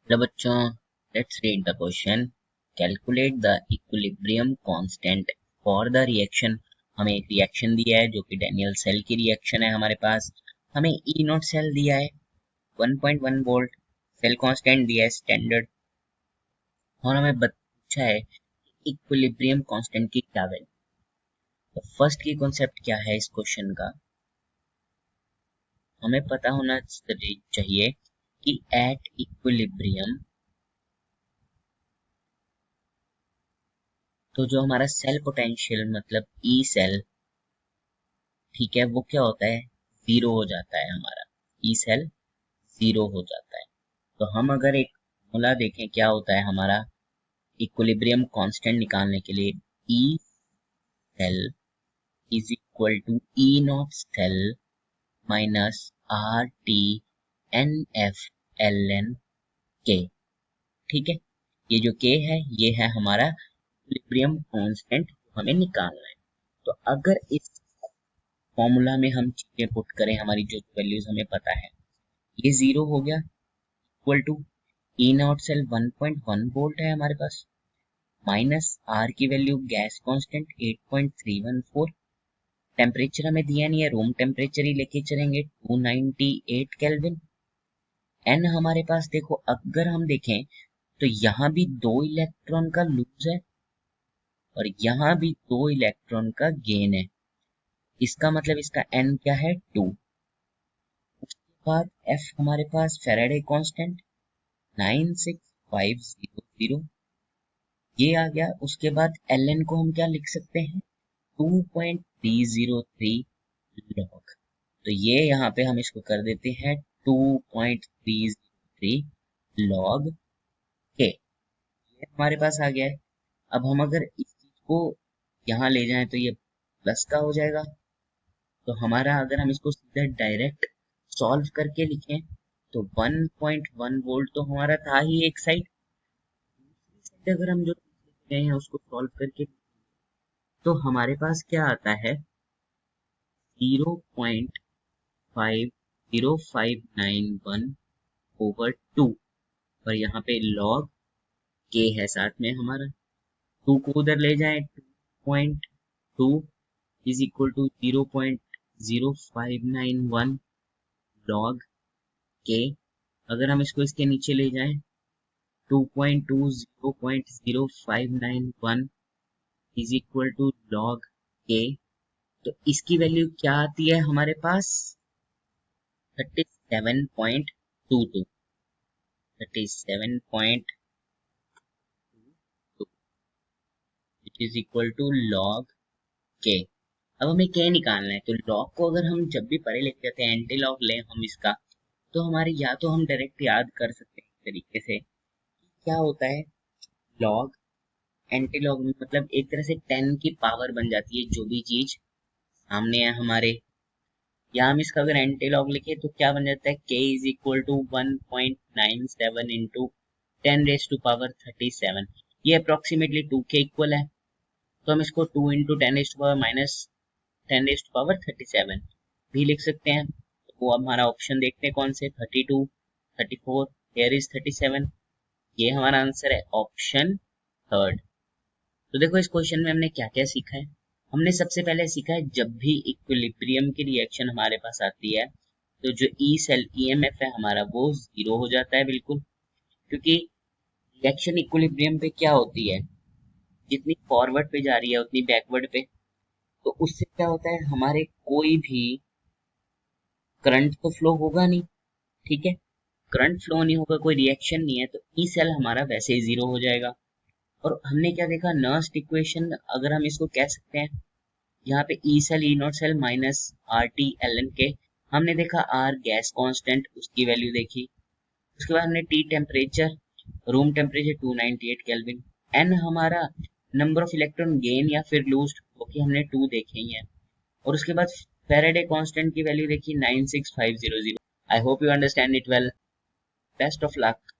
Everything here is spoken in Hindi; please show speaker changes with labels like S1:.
S1: हेलो बच्चों, let's read the question. Calculate the equilibrium constant for the reaction. हमें एक रिएक्शन दिया है जो कि डैनियल सेल की रिएक्शन है। हमारे पास हमें ई नॉट सेल दिया है, 1.1 वोल्ट सेल कांस्टेंट दिया है स्टैंडर्ड, और हमें पूछा है इक्विलिब्रियम कांस्टेंट की क्या वैल्यू। तो फर्स्ट की कॉन्सेप्ट क्या है इस क्वेश्चन का, हमें पता होना चाहिए कि एट इक्विलिब्रियम, तो जो हमारा सेल पोटेंशियल मतलब ई सेल, ठीक है, वो क्या होता है, जीरो हो जाता है। हमारा ई सेल जीरो हो जाता है। तो हम अगर एक फॉर्मूला देखें क्या होता है हमारा इक्विलिब्रियम कांस्टेंट निकालने के लिए, E cell is equal to E not cell minus R T N F L N K. ठीक है, ये जो के है ये है हमारा इक्विलिब्रियम कांस्टेंट, हमें निकालना है। तो अगर इस फॉर्मूला में हम चीजें पुट करें, हमारी जो वैल्यूज हमें पता है, ये जीरो हो गया, equal to E not cell 1.1 volt है हमारे पास, माइनस आर की वैल्यू गैस कांस्टेंट 8.314, टेम्परेचर हमें दिया नहीं है, रूम टेम्परेचर ही लेके चलेंगे 298 केल्विन। एन हमारे पास देखो, अगर हम देखें तो यहाँ भी 2 इलेक्ट्रॉन का लूज है और यहाँ भी 2 इलेक्ट्रॉन का गेन है, इसका मतलब इसका एन क्या है, 2। उसके बाद एफ हमारे पास फैराडे कांस्टेंट 96500, ये आ गया। उसके बाद एल को हम क्या लिख सकते हैं, 2.303 लॉग। तो ये यहाँ पे हम इसको कर देते हैं 2.303 लॉग के, ये हमारे पास आ गया है। अब हम अगर इस चीज को यहाँ ले जाएं तो ये प्लस का हो जाएगा। तो हमारा अगर हम इसको सीधा डायरेक्ट सॉल्व करके लिखें तो 1.1 वोल्ट तो हमारा था ही एक साइड, अगर हम जो गए हैं उसको सॉल्व करके तो हमारे पास क्या आता है, 0.50591/2, और यहाँ पे log k है साथ में हमारा। 2 को उधर ले जाएं, 2.2 is equal to 0.0591 log k। अगर हम इसको इसके नीचे ले जाएं, 2.20.0591 is equal to log k। तो इसकी वैल्यू क्या आती है हमारे पास, 37.22, 37.22 which is equal to log k। अब हमें k निकालना है, तो log को अगर हम जब भी पढ़े लिख जाते हैं, एंटी लॉग लें हम इसका, तो हमारे या तो हम डायरेक्ट याद कर सकते हैं इस तरीके से, क्या होता है log, एंटी लॉग में मतलब एक तरह से 10 की पावर बन जाती है जो भी चीज सामने है हमारे। या हम इसका अगर एंटी लॉग लिखे तो क्या बन जाता है, k is equal to 1.97 into 10⁻37। ये अप्रोक्सीमेटली 2k इक्वल है। तो हम इसको 2 इंटू 10⁻- माइनस 10⁻37 भी लिख सकते हैं। तो वो हमारा ऑप्शन देखते हैं कौन से, 32, 34, हियर इज 37। ये हमारा आंसर है ऑप्शन थर्ड। तो देखो इस क्वेश्चन में हमने क्या क्या सीखा है। हमने सबसे पहले सीखा है जब भी इक्विलिब्रियम की रिएक्शन हमारे पास आती है तो जो ई सेल ईएमएफ है हमारा वो जीरो हो जाता है बिल्कुल, क्योंकि रिएक्शन इक्विलिब्रियम पे क्या होती है, जितनी फॉरवर्ड पे जा रही है उतनी बैकवर्ड पे। तो उससे क्या होता है, हमारे कोई भी करंट तो फ्लो होगा नहीं, ठीक है, करंट फ्लो नहीं होगा, कोई रिएक्शन नहीं है, तो ई सेल हमारा वैसे ही जीरो हो जाएगा। और हमने क्या देखा, नर्स्ट इक्वेशन अगर हम इसको कह सकते हैं, यहाँ पे E cell E not cell minus R T L N K, हमने देखा आर गैस कांस्टेंट, उसकी वैल्यू देखी। उसके बाद हमने T temperature, room temperature 298 kelvin, N हमारा नंबर ऑफ इलेक्ट्रॉन गेन या फिर लूज्ड, ओके हमने 2 देखे ही हैं। और उसके बाद फैराडे कांस्टेंट की वैल्यू देखी 96500। I hope you understand it well. Best of luck.